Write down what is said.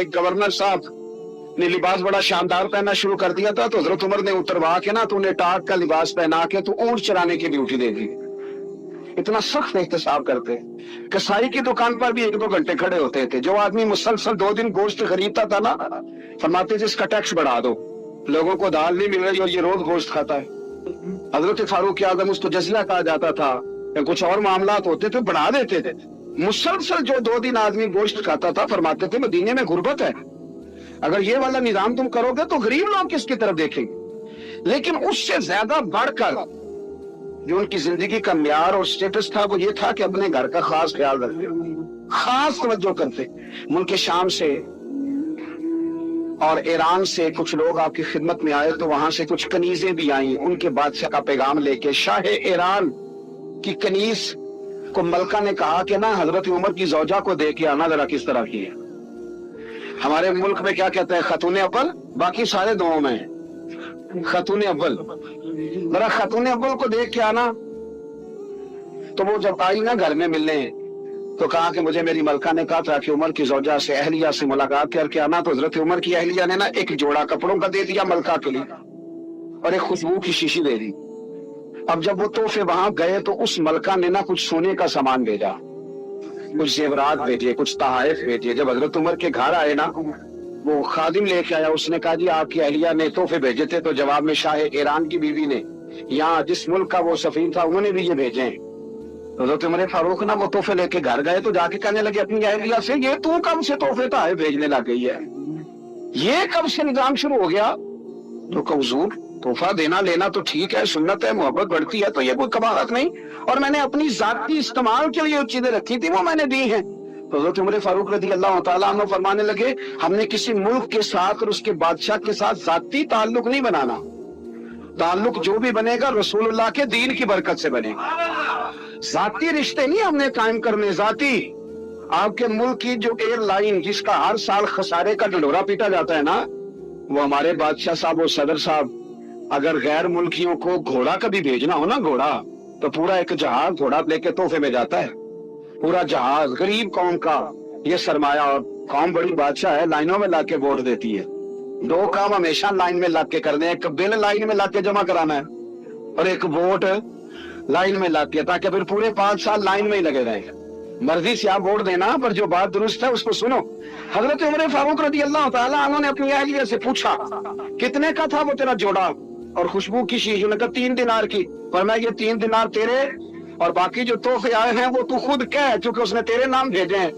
एक गवर्नर साहब ने लिबास बड़ा शानदार पहनना शुरू कर दिया था, तो हजरत उमर ने उतरवा के ना तो उन्हें टाट का लिबास पहना के तो ऊंट चराने की ड्यूटी दे दी। इतना सख्त एहतसाब करते। कसाई की दुकान पर भी 1-2 घंटे खड़े होते थे। जो आदमी मुसलसल 2 दिन गोश्त खरीदता था ना, फरमाते थे इसका टैक्स बढ़ा दो, लोगों को दाल नहीं मिल रही और ये रोज गोश्त खाता है। हजरत फारूक आजम, उसको जजिया कहा जाता था, या कुछ और मामलात होते थे, बढ़ा देते थे। मुसलसल जो 2 दिन आदमी गोश्त खाता था, फरमाते थे मदीने में गुर्बत है, अगर ये वाला निजाम तुम करोगे तो गरीब लोग किसकी तरफ देखेंगे। लेकिन उससे ज्यादा बढ़कर जो उनकी जिंदगी का म्यार और स्टेटस था वो ये था कि अपने घर का खास ख्याल रखते, खास तवज्जो करते। मुल्क शाम से और ईरान से कुछ लोग आपकी खिदमत में आए, तो वहां से कुछ कनीजें भी आई उनके बादशाह का पैगाम लेके। शाह ईरान की कनीज को मलका ने कहा कि ना हजरत उमर की जौजा को दे के आना जरा किस तरह की है। हमारे मुल्क में क्या कहते हैं, खतून अव्वल, बाकी सारे दुआओं में है खतून अव्वल। जरा खतून अव्वल को देख के आना। तो वो जब आई ना घर में मिलने, तो कहा कि मुझे मेरी मलका ने कहा था कि उमर की जौजा से, अहलिया से मुलाकात करके आना। तो हजरत उमर की अहलिया ने ना एक जोड़ा कपड़ों का दे दिया मलका के लिए और एक खुशबू की शीशी दे दी। अब जब वो तोहफे वहां गए तो उस मलका ने ना कुछ सोने का सामान भेजा, कुछ जेवरात भेजे, कुछ तहाइफ भेजे। जब हजरत उमर के घर आए ना, वो खादिम लेके आया, उसने कहा जी आपकी अहलिया ने तोहफे भेजे थे। तो जवाब में शाह ईरान की बीवी ने, यहाँ जिस मुल्क का वो सफीर था उन्होंने भी ये भेजे हैं। तो हजरत उमर फारूक ना वो तोहफे लेके घर गए, तो जाके कहने लगे अपनी अहलिया से, ये तू कब से तोहफे तहाइफ भेजने लग गई है, ये कब से निजाम शुरू हो गया। तो हुजूर तोहफा देना लेना तो ठीक है, सुन्नत है, मोहब्बत बढ़ती है, तो ये कोई कबाहत नहीं, और मैंने अपनी जाती इस्तेमाल के लिए चीजें रखी थी वो मैंने दी हैं। तो हज़रत उमर फारूक रज़ी अल्लाह तआला अन्हु फरमाने लगे, हमने किसी मुल्क के साथ और उसके बादशाह के साथ जाती ताल्लुक नहीं बनाना, ताल्लुक जो भी बनेगा रसूलुल्लाह के दीन की बरकत से बनेगा। जाती रिश्ते नहीं हमने कायम करने। जाती आपके मुल्क की जो एयरलाइन जिसका हर साल खसारे का ढंढोरा पीटा जाता है ना, वो हमारे बादशाह साहब और सदर साहब अगर गैर मुल्कियों को घोड़ा कभी भेजना हो ना, घोड़ा, तो पूरा एक जहाज घोड़ा लेके तोहफे में जाता है। पूरा जहाज गरीब कौम का ये सरमाया, और कौम बड़ी बादशाह है, लाइनों में लाके वोट देती है। 2 काम हमेशा लाइन में लाके करने, एक बिल लाइन में लाके जमा कराना है और एक वोट लाइन में लाके, ताकि फिर पूरे 5 साल लाइन में ही लगे रहे। मर्जी से आप वोट देना, पर जो बात दुरुस्त है उसको सुनो। हजरत उमर फारूक रज़ी अल्लाह तआला अन्हु ने अपनी अहलिया से पूछा कितने का था वो तेरा जोड़ा और खुशबू की शीशी। उन्होंने कहा 3 दिनार की। पर मैं ये 3 दिनार तेरे और बाकी जो तोहफे आए हैं वो तू खुद कह, क्योंकि उसने तेरे नाम भेजे हैं।